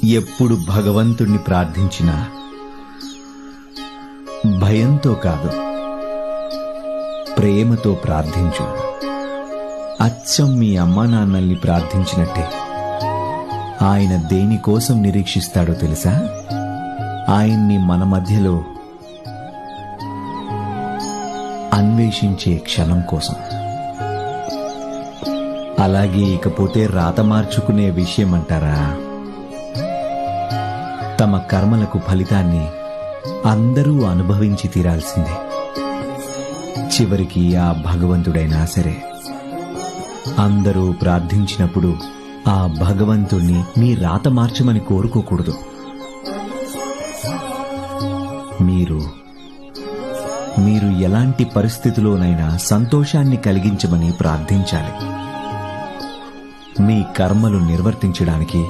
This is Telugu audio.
ఎప్పుడు భగవంతుణ్ణి ప్రార్థించినా భయంతో కాదు, ప్రేమతో ప్రార్థించు. అచ్చం మీ అమ్మా నాన్నల్ని ప్రార్థించినట్టే. ఆయన దేనికోసం నిరీక్షిస్తాడో తెలుసా? ఆయన్ని మన మధ్యలో అన్వేషించే క్షణం కోసం. అలాగే ఇకపోతే రాత మార్చుకునే విషయం అంటారా? తమ కర్మలకు ఫలితాన్ని అందరూ అనుభవించి తీరాల్సిందే. చివరికి ఆ భగవంతుడైనా సరే, అందరూ ప్రార్థించినప్పుడు ఆ భగవంతుణ్ణి మీ రాత మార్చమని కోరుకోకూడదు. మీరు ఎలాంటి పరిస్థితిలోనైనా సంతోషాన్ని కలిగించమని ప్రార్థించాలి. మీ కర్మలు నిర్వర్తించడానికి